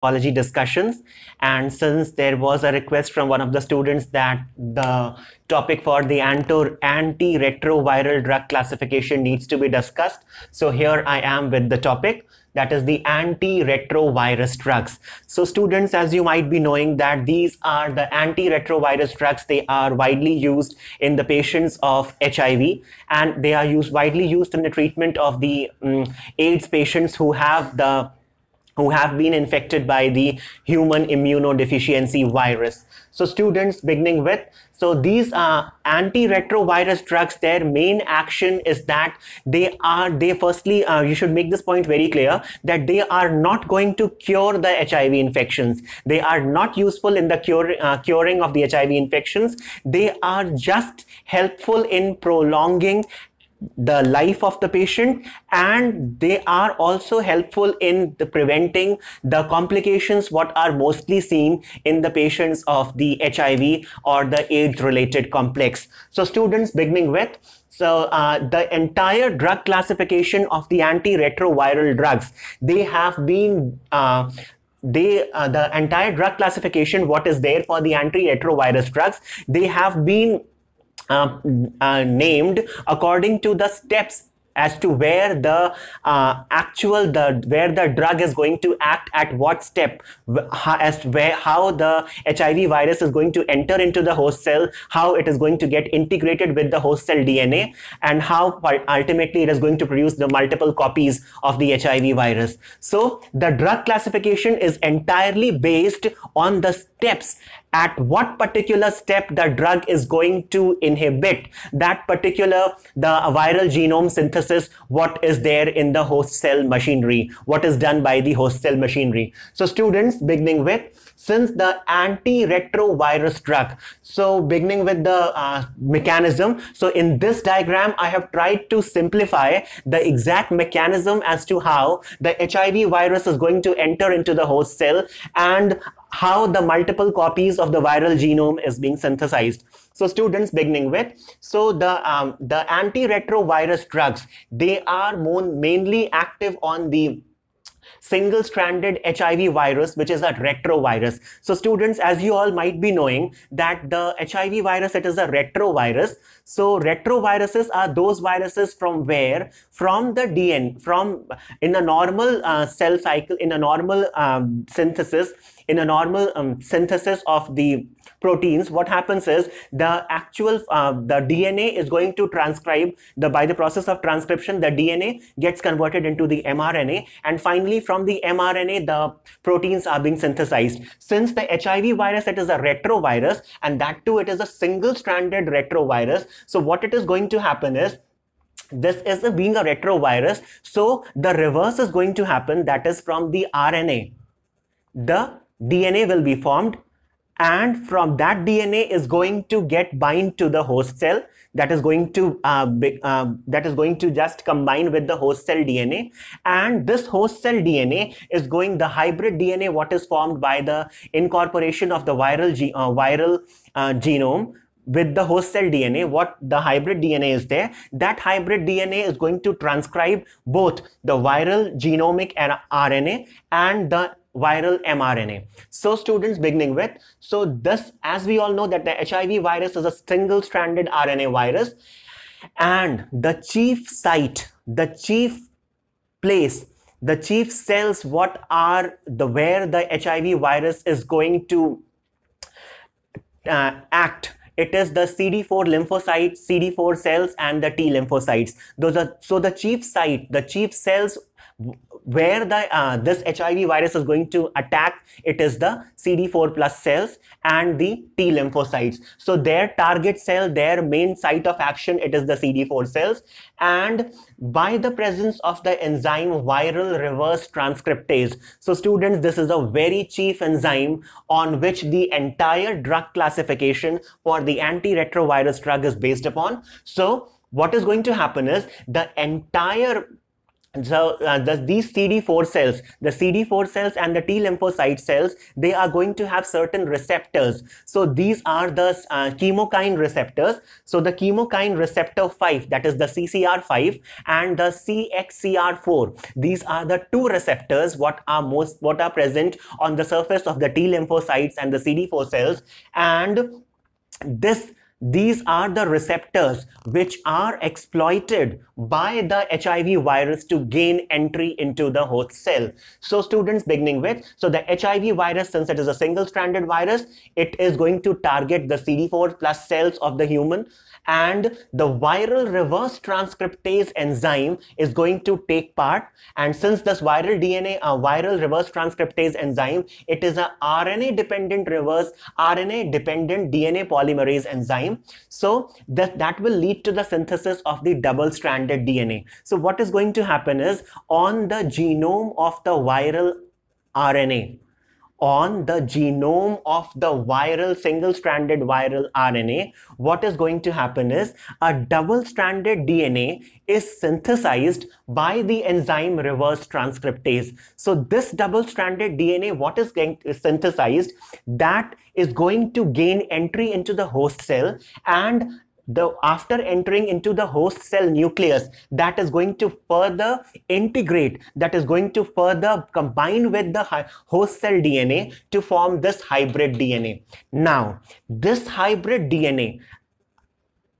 pharmacology discussions, and since there was a request from one of the students that the topic for the antiretroviral drug classification needs to be discussed, so here I am with the topic, that is the antiretrovirus drugs. So students, as you might be knowing, that these are the antiretrovirus drugs. They are widely used in the patients of HIV, and they are widely used in the treatment of the AIDS patients who have been infected by the human immunodeficiency virus. So students, beginning with, so these antiretrovirus drugs, their main action is that they firstly, you should make this point very clear, that they are not going to cure the HIV infections. They are not useful in the curing of the HIV infections. They are just helpful in prolonging the life of the patient, and they are also helpful in preventing the complications what are mostly seen in the patients of the HIV or the AIDS related complex. So students, beginning with, so the entire drug classification of the antiretroviral drugs, they have been the entire drug classification what is there for the antiretrovirus drugs, they have been named according to the steps as to where the where the drug is going to act at what step, how the HIV virus is going to enter into the host cell, how it is going to get integrated with the host cell DNA, and how ultimately it is going to produce the multiple copies of the HIV virus. So the drug classification is entirely based on the steps, at what particular step the drug is going to inhibit that particular the viral genome synthesis what is there in the host cell machinery, what is done by the host cell machinery. So students, beginning with, since the antiretrovirus drug, so beginning with the mechanism, so in this diagram I have tried to simplify the exact mechanism as to how the HIV virus is going to enter into the host cell and how the multiple copies of the viral genome is being synthesized. So students, beginning with, so the antiretrovirus drugs, they are mainly active on the single-stranded HIV virus, which is a retrovirus. So students, as you all might be knowing, that the HIV virus, it is a retrovirus. So retroviruses are those viruses from where, from the DNA, from in a normal cell cycle, in a normal synthesis, of the proteins, what happens is the actual the DNA is going to transcribe, by the process of transcription, the DNA gets converted into the mRNA, and finally from the mRNA the proteins are being synthesized. Since the HIV virus, it is a retrovirus, and that too it is a single-stranded retrovirus, so what it is going to happen is, this is being a retrovirus, so the reverse is going to happen, that is from the RNA the DNA will be formed, and from that DNA is going to get bind to the host cell, that is going to just combine with the host cell DNA, and this host cell DNA is going, the hybrid DNA what is formed by the incorporation of the viral genome with the host cell DNA, what the hybrid DNA is there, that hybrid DNA is going to transcribe both the viral genomic RNA and the viral mRNA. So students, beginning with, so this, as we all know, that the HIV virus is a single-stranded RNA virus, and the chief site, the chief place, the chief cells what are the where the HIV virus is going to act, it is the CD4 lymphocytes, CD4 cells, and the T lymphocytes. Those are, so the chief site, the chief cells where the this HIV virus is going to attack, it is the CD4 plus cells and the T lymphocytes. So their target cell, their main site of action, it is the CD4 cells, and by the presence of the enzyme viral reverse transcriptase. So students, this is a very chief enzyme on which the entire drug classification for the antiretrovirus drug is based upon. So what is going to happen is, the entire So these CD4 cells, the CD4 cells and the T lymphocyte cells, they are going to have certain receptors. So these are the chemokine receptors. So the chemokine receptor 5, that is the CCR5, and the CXCR4, these are the two receptors what are present on the surface of the T lymphocytes and the CD4 cells. And these are the receptors which are exploited by the HIV virus to gain entry into the host cell. So students, beginning with, so the HIV virus, since it is a single-stranded virus, it is going to target the CD4 plus cells of the human, and the viral reverse transcriptase enzyme is going to take part. And since this viral reverse transcriptase enzyme, it is a RNA dependent DNA polymerase enzyme. So that will lead to the synthesis of the double-stranded DNA. So what is going to happen is, on the genome of the viral RNA, on the genome of the viral single-stranded viral RNA, what is going to happen is a double-stranded DNA is synthesized by the enzyme reverse transcriptase. So this double-stranded DNA, what is going to synthesized, that is going to gain entry into the host cell, and after entering into the host cell nucleus, that is going to further integrate, that is going to further combine with the host cell DNA to form this hybrid DNA. Now, this hybrid DNA,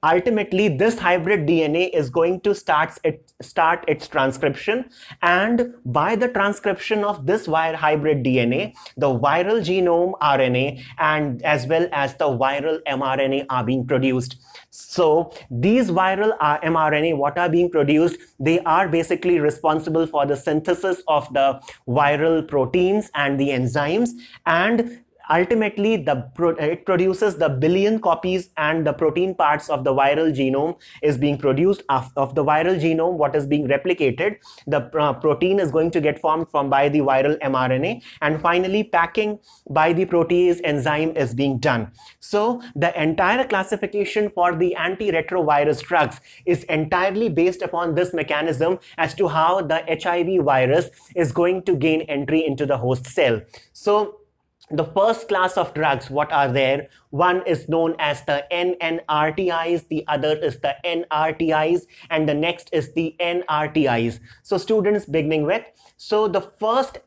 ultimately this hybrid DNA is going to start its transcription, and by the transcription of this hybrid DNA, the viral genome RNA and as well as the viral mRNA are being produced. So these viral mRNA, what are being produced, they are basically responsible for the synthesis of the viral proteins and the enzymes, and ultimately it produces the billion copies, and the protein parts of the viral genome is being produced. Of the viral genome, what is being replicated, the protein is going to get formed by the viral mRNA, and finally packing by the protease enzyme is being done. So the entire classification for the antiretrovirus drugs is entirely based upon this mechanism as to how the HIV virus is going to gain entry into the host cell. So the first class of drugs, what are there? One is known as the NNRTIs, the other is the NRTIs, and the next is the NRTIs. So students, beginning with, so the first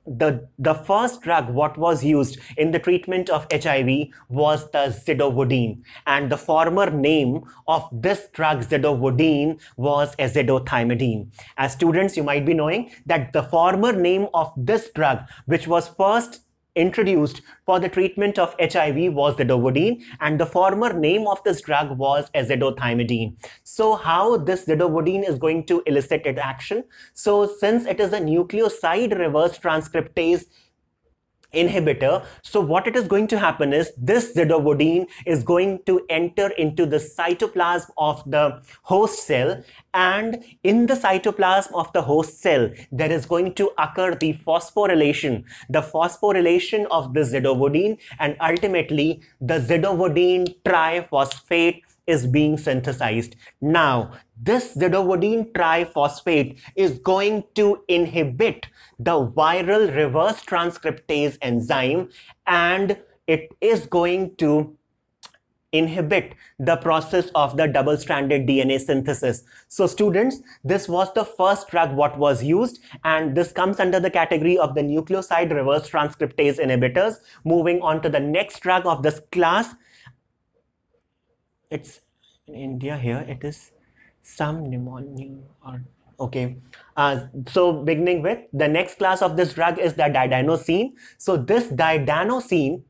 drug what was used in the treatment of HIV was the zidovudine, and the former name of this drug zidovudine was azidothymidine. As students, you might be knowing that the former name of this drug, which was first introduced for the treatment of HIV, was zidovudine, and the former name of this drug was azidothymidine. So how this zidovudine is going to elicit its action? So since it is a nucleoside reverse transcriptase inhibitor, so what it is going to happen is, this zidovudine is going to enter into the cytoplasm of the host cell, and in the cytoplasm of the host cell there is going to occur the phosphorylation of the zidovudine, and ultimately the zidovudine triphosphate is being synthesized. Now, this zidovudine triphosphate is going to inhibit the viral reverse transcriptase enzyme, and it is going to inhibit the process of the double-stranded DNA synthesis. So students, this was the first drug what was used, and this comes under the category of the nucleoside reverse transcriptase inhibitors. Moving on to the next drug of this class, it's in India here, it is some pneumonia or okay. So beginning with, the next class of this drug is the didanosine. So this didanosine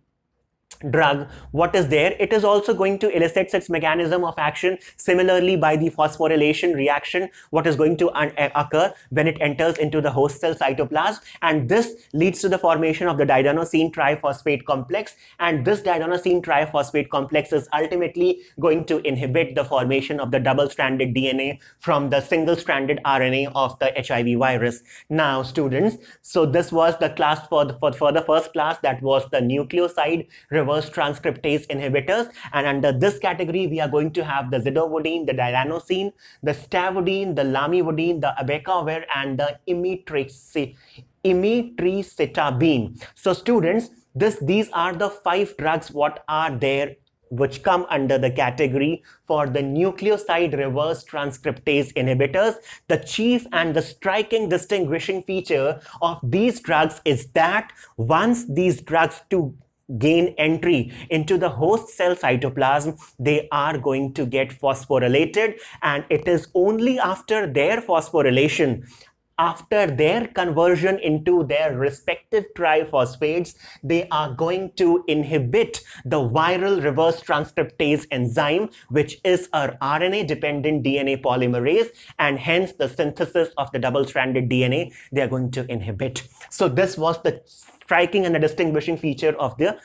drug, what is there, it is also going to elicit its mechanism of action similarly by the phosphorylation reaction what is going to occur when it enters into the host cell cytoplasm, and this leads to the formation of the didanosine triphosphate complex, and this didanosine triphosphate complex is ultimately going to inhibit the formation of the double-stranded DNA from the single-stranded RNA of the HIV virus. Now students, so this was the class for the first class, that was the nucleoside reverse reverse transcriptase inhibitors, and under this category we are going to have the zidovudine, the dilanosine, the stavudine, the lamivudine, the abacavir, and the imitricitabine. So students, these are the 5 drugs what are there which come under the category for the nucleoside reverse transcriptase inhibitors. The chief and the striking distinguishing feature of these drugs is that once these drugs to gain entry into the host cell cytoplasm, they are going to get phosphorylated, and it is only after their phosphorylation, after their conversion into their respective triphosphates, they are going to inhibit the viral reverse transcriptase enzyme, which is a RNA-dependent DNA polymerase, and hence the synthesis of the double-stranded DNA they are going to inhibit. So this was the striking and the distinguishing feature of the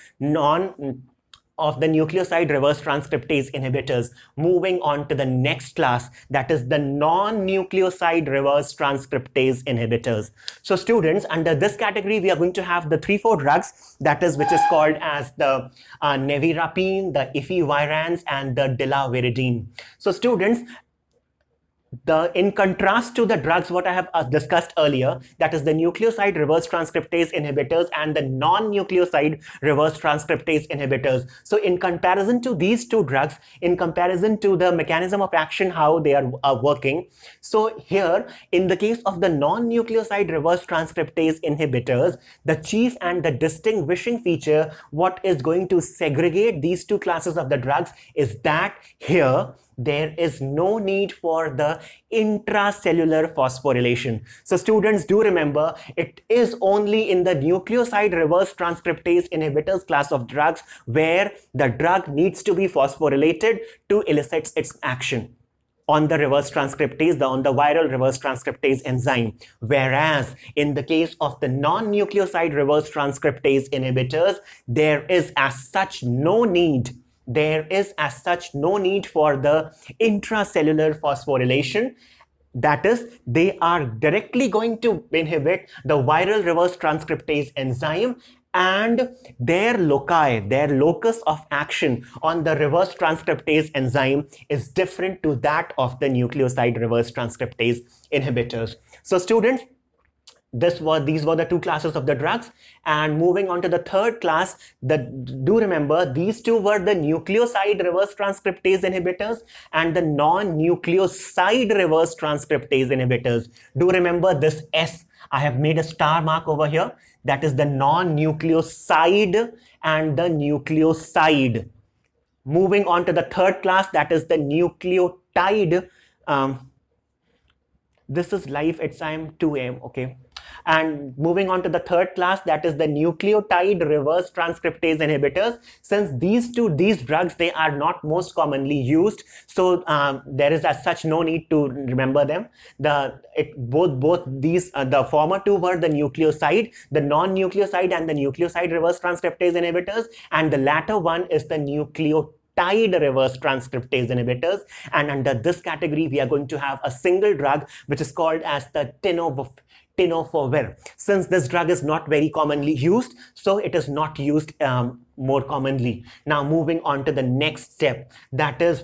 nucleoside reverse transcriptase inhibitors. Moving on to the next class, that is the non-nucleoside reverse transcriptase inhibitors. So students, under this category we are going to have the 3-4 drugs, that is which is called as the nevirapine, the efavirenz, and the delaviridine. So students, in contrast to the drugs what I have discussed earlier, that is the nucleoside reverse transcriptase inhibitors and the non-nucleoside reverse transcriptase inhibitors. So in comparison to these 2 drugs, in comparison to the mechanism of action, how they are working, so here in the case of the non-nucleoside reverse transcriptase inhibitors, the chief and the distinguishing feature what is going to segregate these 2 classes of the drugs is that here there is no need for the intracellular phosphorylation. So students, do remember, it is only in the nucleoside reverse transcriptase inhibitors class of drugs where the drug needs to be phosphorylated to elicit its action on the reverse transcriptase, on the viral reverse transcriptase enzyme. Whereas in the case of the non-nucleoside reverse transcriptase inhibitors, there is as such no need for the intracellular phosphorylation. That is, they are directly going to inhibit the viral reverse transcriptase enzyme, and their locus of action on the reverse transcriptase enzyme is different to that of the nucleoside reverse transcriptase inhibitors. So students, these were the 2 classes of the drugs. And moving on to the 3rd class, do remember these 2 were the nucleoside reverse transcriptase inhibitors and the non-nucleoside reverse transcriptase inhibitors. Do remember this S, I have made a star mark over here, that is the non-nucleoside and the nucleoside. Moving on to the 3rd class, that is the nucleotide. This is live at time 2 a.m. okay. And moving on to the 3rd class, that is the nucleotide reverse transcriptase inhibitors. Since these drugs, they are not most commonly used, so there is as such no need to remember them. Both these, the former 2 were the nucleoside, the non-nucleoside and the nucleoside reverse transcriptase inhibitors, and the latter one is the nucleotide reverse transcriptase inhibitors. And under this category we are going to have a single drug which is called as the tenofovir. Since this drug is not very commonly used, so it is not used more commonly. Now moving on to the next step, that is,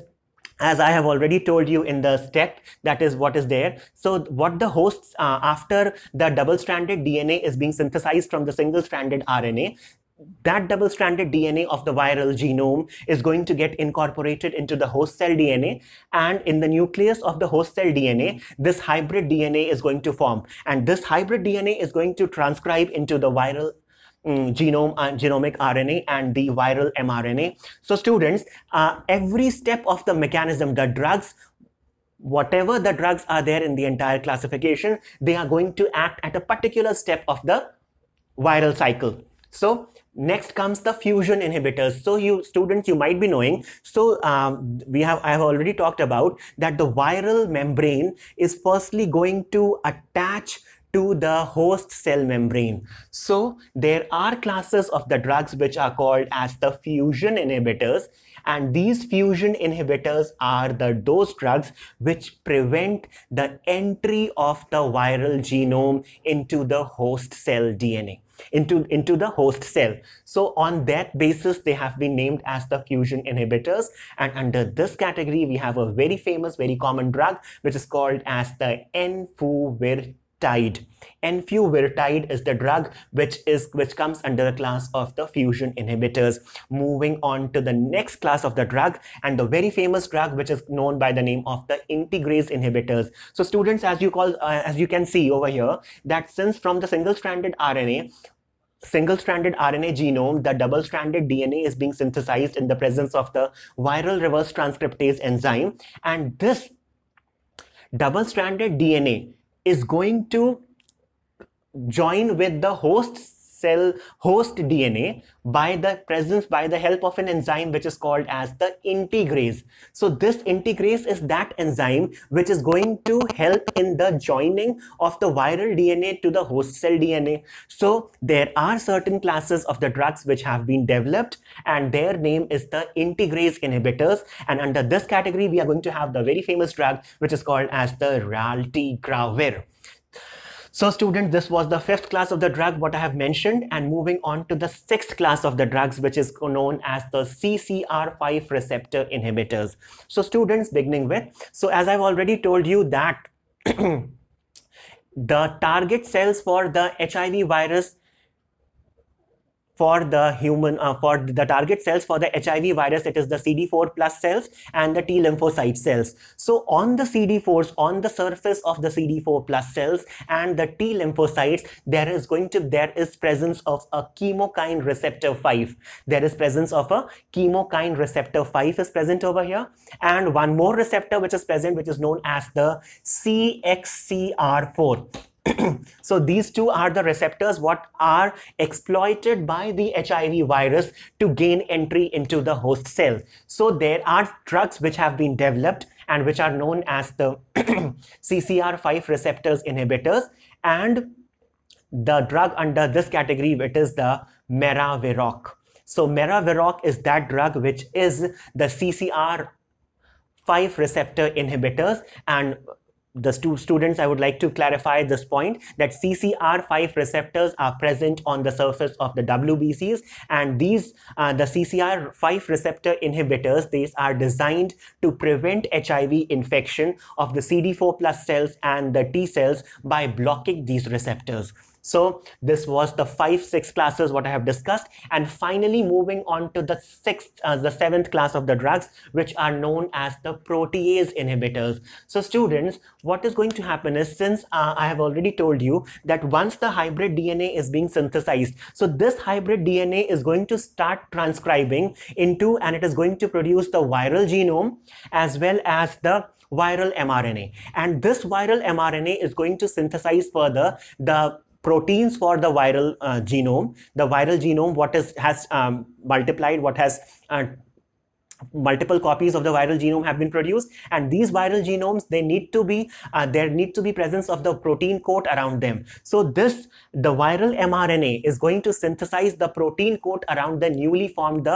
as I have already told you in the step, that is what is there. So what the hosts, after the double-stranded DNA is being synthesized from the single-stranded RNA, that double-stranded DNA of the viral genome is going to get incorporated into the host cell DNA, and in the nucleus of the host cell DNA, this hybrid DNA is going to form, and this hybrid DNA is going to transcribe into the viral genomic RNA and the viral mRNA. So students, every step of the mechanism, the drugs, whatever the drugs are there in the entire classification, they are going to act at a particular step of the viral cycle. So next comes the fusion inhibitors. So you students, you might be knowing, so I have already talked about that the viral membrane is firstly going to attach to the host cell membrane. So there are classes of the drugs which are called as the fusion inhibitors, and these fusion inhibitors are those drugs which prevent the entry of the viral genome into the host cell DNA, into the host cell. So on that basis, they have been named as the fusion inhibitors. And under this category, we have a very famous, very common drug, which is called as the enfuvirtide. Enfuvirtide is the drug which comes under the class of the fusion inhibitors. Moving on to the next class of the drug, and the very famous drug which is known by the name of the integrase inhibitors. So students, as you can see over here, that since from the single-stranded RNA genome, the double-stranded DNA is being synthesized in the presence of the viral reverse transcriptase enzyme, and this double-stranded DNA is going to join with the host DNA by the help of an enzyme which is called as the integrase. So this integrase is that enzyme which is going to help in the joining of the viral DNA to the host cell DNA. So there are certain classes of the drugs which have been developed, and their name is the integrase inhibitors. And under this category, we are going to have the very famous drug which is called as the raltegravir. So students, this was the fifth class of the drug what I have mentioned, and moving on to the sixth class of the drugs, which is known as the CCR5 receptor inhibitors. So students, beginning with, so as I've already told you that the target cells for the HIV virus for the human for the target cells for the HIV virus, it is the CD4 plus cells and the T lymphocyte cells. So on the CD4s, on the surface of the CD4 plus cells and the T lymphocytes, there is presence of a chemokine receptor 5. There is presence of a chemokine receptor 5 is present over here, and one more receptor which is present, which is known as the CXCR4. So these two are the receptors what are exploited by the HIV virus to gain entry into the host cell. So there are drugs which have been developed and which are known as the CCR5 receptors inhibitors, and the drug under this category, it is the maraviroc. So maraviroc is that drug which is the CCR5 receptor inhibitors. And the students, I would like to clarify this point, that CCR5 receptors are present on the surface of the WBCs, and these the CCR5 receptor inhibitors, these are designed to prevent HIV infection of the CD4 plus cells and the T cells by blocking these receptors. So this was the 5-6 classes what I have discussed, and finally moving on to the seventh class of the drugs, which are known as the protease inhibitors. So students, what is going to happen is, since I have already told you that once the hybrid DNA is being synthesized, so this hybrid DNA is going to start transcribing into, and it is going to produce the viral genome as well as the viral mRNA, and this viral mRNA is going to synthesize further the proteins for the viral genome. The viral genome has multiplied, what has multiple copies of the viral genome have been produced, and these viral genomes, they need to be there need to be presence of the protein coat around them. So the viral mRNA is going to synthesize the protein coat around the newly formed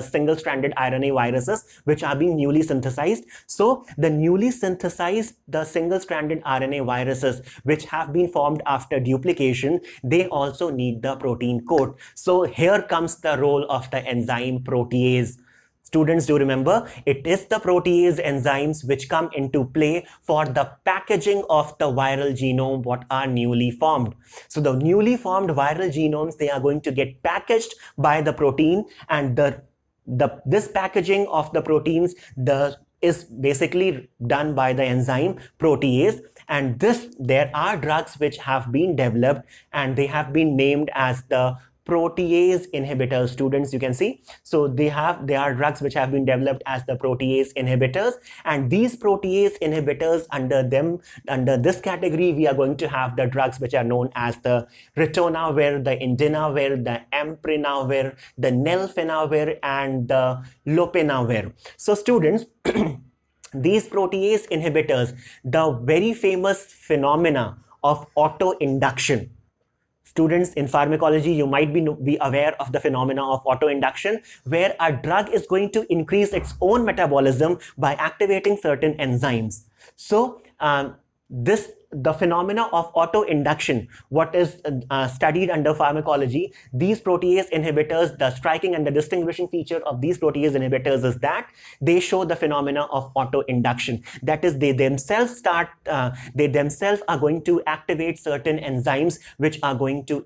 single-stranded RNA viruses which are being newly synthesized. So the newly synthesized single-stranded RNA viruses which have been formed after duplication, they also need the protein coat. So here comes the role of the enzyme protease. Students, do remember, it is the protease enzymes which come into play for the packaging of the viral genome what are newly formed. So the newly formed viral genomes, they are going to get packaged by the protein, and this packaging of the proteins is basically done by the enzyme protease. And there are drugs which have been developed, and they have been named as the protease inhibitors. Students, you can see, so they are drugs which have been developed as the protease inhibitors, and these protease inhibitors, under this category, we are going to have the drugs which are known as the ritonavir, the indinavir, the emprinavir, the nelfinavir, and the lopinavir. So students, these protease inhibitors, the very famous phenomena of autoinduction. Students, in pharmacology, you might be aware of the phenomena of autoinduction, where a drug is going to increase its own metabolism by activating certain enzymes. So the phenomena of autoinduction, what is studied under pharmacology, these protease inhibitors, the striking and the distinguishing feature of these protease inhibitors is that they show the phenomena of autoinduction. That is, they themselves are going to activate certain enzymes which are going to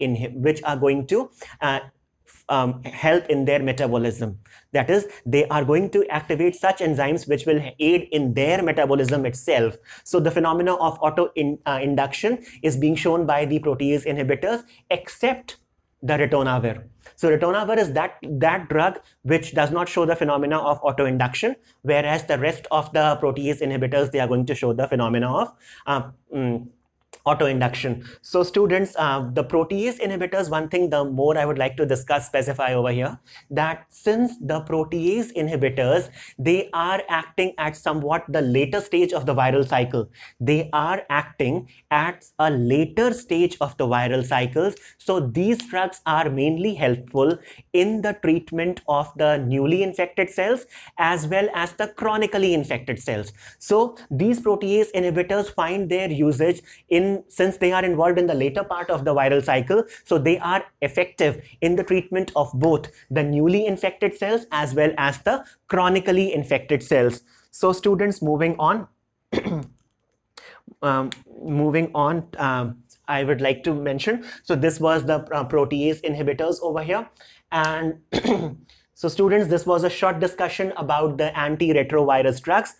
help in their metabolism. That is, they are going to activate such enzymes which will aid in their metabolism itself. So the phenomena of autoinduction is being shown by the protease inhibitors, except the ritonavir. So ritonavir is that drug which does not show the phenomena of autoinduction, whereas the rest of the protease inhibitors, they are going to show the phenomena of autoinduction. So students, the protease inhibitors, one thing the more I would like to specify over here, that since the protease inhibitors, they are acting at somewhat the later stage of the viral cycle. They are acting at a later stage of the viral cycles. So these drugs are mainly helpful in the treatment of the newly infected cells as well as the chronically infected cells. So these protease inhibitors find their usage since they are involved in the later part of the viral cycle, so they are effective in the treatment of both the newly infected cells as well as the chronically infected cells. So students, moving on, I would like to mention, so this was the protease inhibitors over here. And so students, this was a short discussion about the antiretrovirus drugs.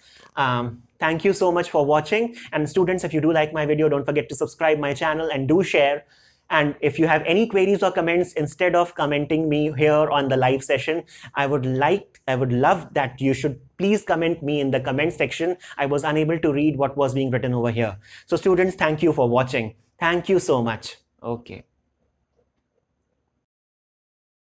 Thank you so much for watching. And students, if you do like my video, don't forget to subscribe my channel and do share. And if you have any queries or comments, instead of commenting me here on the live session, I would love that you should please comment me in the comment section. I was unable to read what was being written over here. So students, thank you for watching. Thank you so much. Okay.